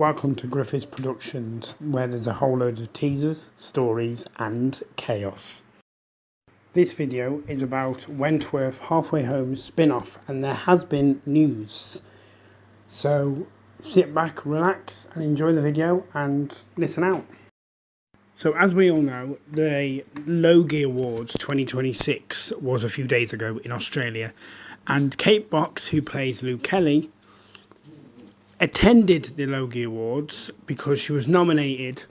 Welcome to Griffiths Productions, where there's a whole load of teasers, stories and chaos. This video is about Wentworth Halfway Home spin-off, and there has been news. So sit back, relax and enjoy the video and listen out. So as we all know, the Logie Awards 2026 was a few days ago in Australia, and Kate Box, who plays Lou Kelly, attended the Logie Awards because she was nominated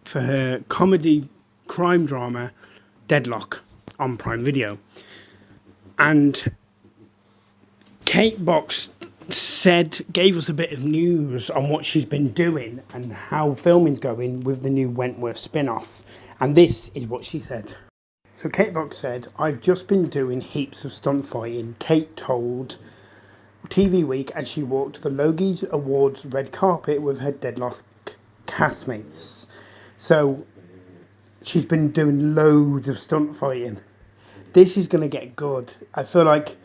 for her comedy crime drama Deadlock on Prime Video. And Kate Box gave us a bit of news on what she's been doing and how filming's going with the new Wentworth spin-off. And this is what she said. So Kate Box said, "I've just been doing heaps of stunt fighting," Kate told TV Week as she walked the Logie Awards red carpet with her Deadlock castmates. So she's been doing loads of stunt fighting. This is going to get good. I feel like,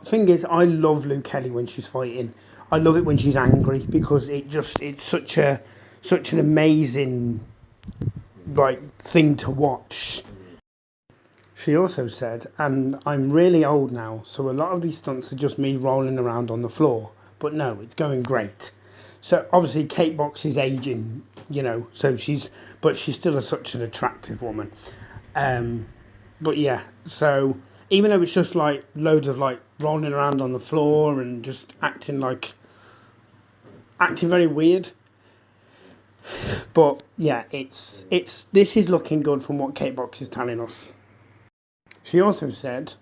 thing is, I love Lou Kelly when she's fighting. I love it when she's angry because it's such an amazing thing to watch. She also said, "And I'm really old now, so a lot of these stunts are just me rolling around on the floor. But no, it's going great." So obviously Kate Box is aging, so she's still such an attractive woman. But yeah, so even though it's just loads of rolling around on the floor and just acting very weird. But yeah, this is looking good from what Kate Box is telling us. She also said,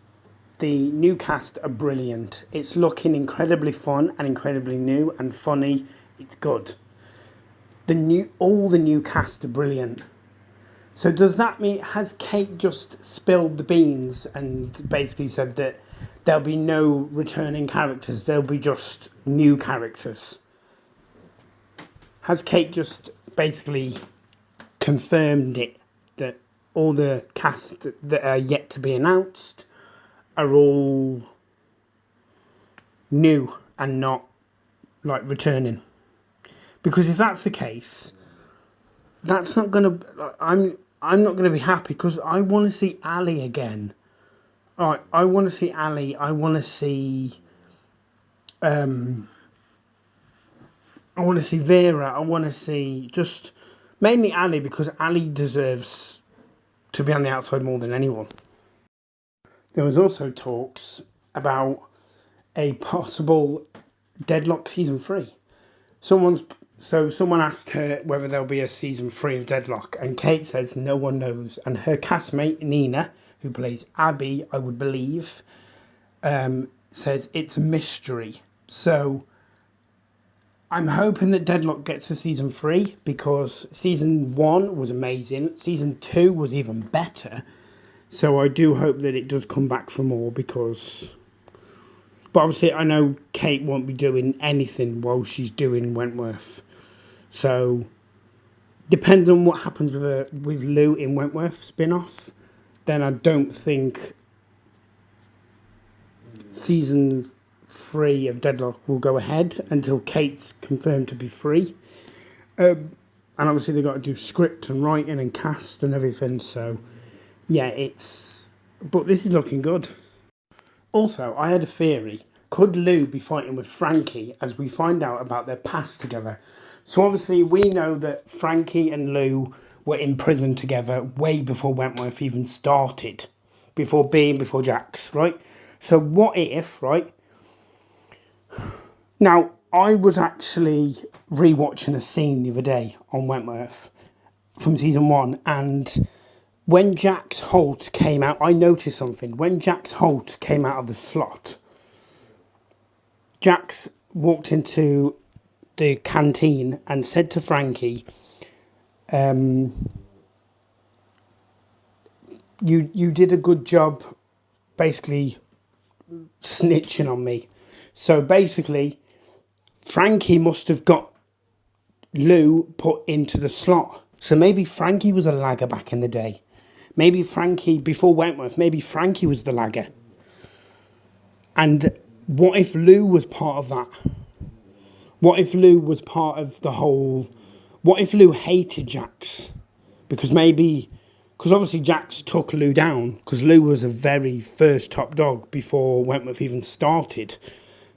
"The new cast are brilliant. It's looking incredibly fun and incredibly new and funny. It's good. All the new cast are brilliant." So does that mean, has Kate just spilled the beans and basically said that there'll be no returning characters, there'll be just new characters? Has Kate just basically confirmed it, that all the cast that are yet to be announced are all new and not returning? Because if that's the case, that's not gonna. I'm not gonna be happy because I want to see Ali again. Right, I want to see Ali. I want to see. I want to see Vera. I want to see just mainly Ali because Ali deserves to be on the outside more than anyone. There was also talks about a possible Deadlock season 3. Someone asked her whether there'll be a season 3 of Deadlock, and Kate says no one knows. And her castmate Nina, who plays Abby, I would believe, says it's a mystery. So I'm hoping that Deadlock gets a season 3 because season 1 was amazing. Season 2 was even better. So I do hope that it does come back for more because... But obviously I know Kate won't be doing anything while she's doing Wentworth. So depends on what happens with Lou in Wentworth spin-off. Then I don't think season 3 of Deadlock will go ahead until Kate's confirmed to be free. And obviously they've got to do script and writing and cast and everything. So yeah, but this is looking good. Also, I had a theory. Could Lou be fighting with Frankie as we find out about their past together? So obviously we know that Frankie and Lou were in prison together way before Wentworth even started. Before Jax, right? So what if, right? Now, I was actually rewatching a scene the other day on Wentworth from season 1, and when Jax Holt came out, I noticed something. When Jax Holt came out of the slot, Jax walked into the canteen and said to Frankie, you did a good job basically snitching on me. So basically, Frankie must have got Lou put into the slot. So maybe Frankie was a lagger back in the day. Maybe Frankie, before Wentworth, maybe Frankie was the lagger. And what if Lou was part of that? What if Lou was part of the whole... What if Lou hated Jax? Because obviously Jax took Lou down, because Lou was a very first top dog before Wentworth even started.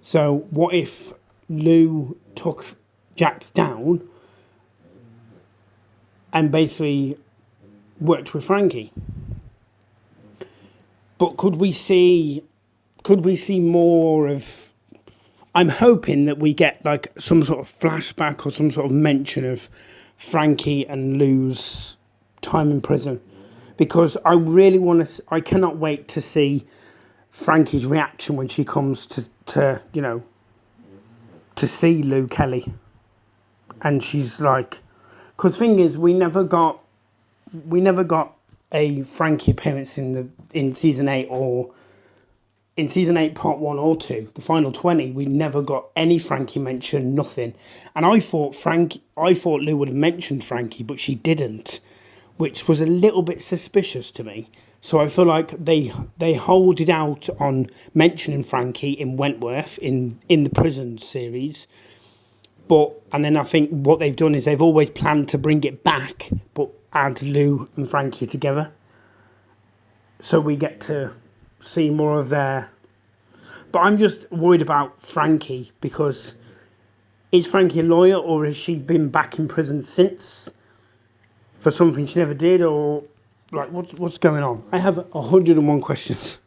So what if Lou took Jax down and basically worked with Frankie? But could we see more of... I'm hoping that we get like some sort of flashback or some sort of mention of Frankie and Lou's time in prison, because I really want to... I cannot wait to see Frankie's reaction when she comes to see Lou Kelly, and she's like... Because thing is, we never got a Frankie appearance in season 8, or in season 8 part 1 or 2, the final 20. We never got any Frankie mention, nothing. And I thought Lou would have mentioned Frankie, but she didn't, which was a little bit suspicious to me. So I feel like they hold it out on mentioning Frankie in Wentworth in the prison series. And then I think what they've done is they've always planned to bring it back, but add Lou and Frankie together. So we get to see more of their... But I'm just worried about Frankie, because is Frankie a lawyer, or has she been back in prison since for something she never did, or like what's going on? I have 101 questions.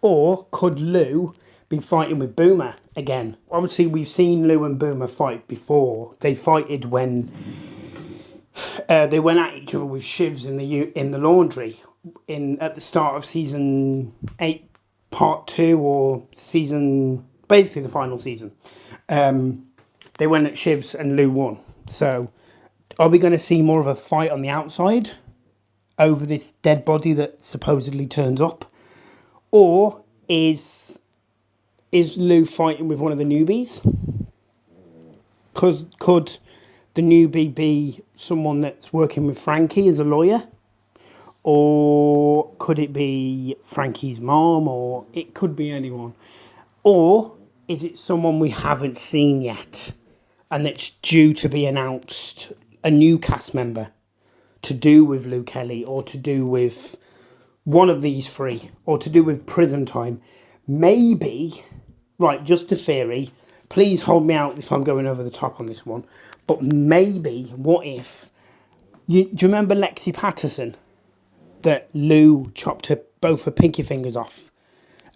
Or could Lou be fighting with Boomer again? Obviously, we've seen Lou and Boomer fight before. They fighted when they went at each other with shivs in the laundry at the start of season 8, part 2, or basically the final season. They went at shivs and Lou won. So, are we going to see more of a fight on the outside over this dead body that supposedly turns up, or is Lou fighting with one of the newbies? Could the newbie be someone that's working with Frankie as a lawyer? Or could it be Frankie's mom? Or it could be anyone. Or is it someone we haven't seen yet, and it's due to be announced, a new cast member, to do with Lou Kelly, or to do with one of these three, or to do with prison time? Maybe, right, just a theory, please hold me out if I'm going over the top on this one, but maybe, what if, do you remember Lexi Patterson, that Lou chopped both her pinky fingers off,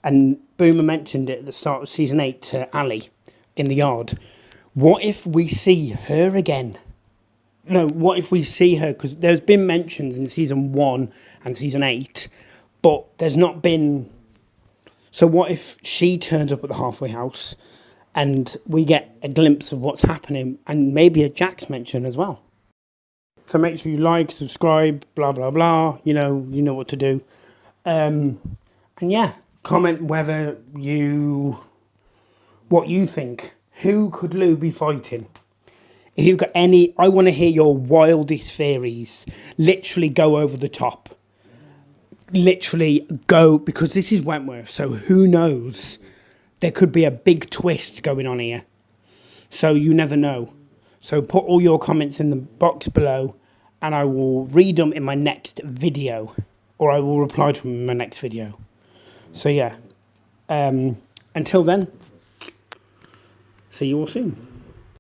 and Boomer mentioned it at the start of season 8 to Ali in the yard? What if we see her again? No, what if we see her, because there's been mentions in season 1 and season 8, but there's not been... So what if she turns up at the halfway house and we get a glimpse of what's happening, and maybe a Jax mention as well? So make sure you like, subscribe, blah, blah, blah. You know what to do. And yeah, comment what you think. Who could Lou be fighting? If you've got any, I want to hear your wildest theories. Literally go over the top. Literally go, because this is Wentworth, so who knows? There could be a big twist going on here. So you never know. So put all your comments in the box below, and I will read them in my next video, or I will reply to them in my next video. So yeah, until then, see you all soon.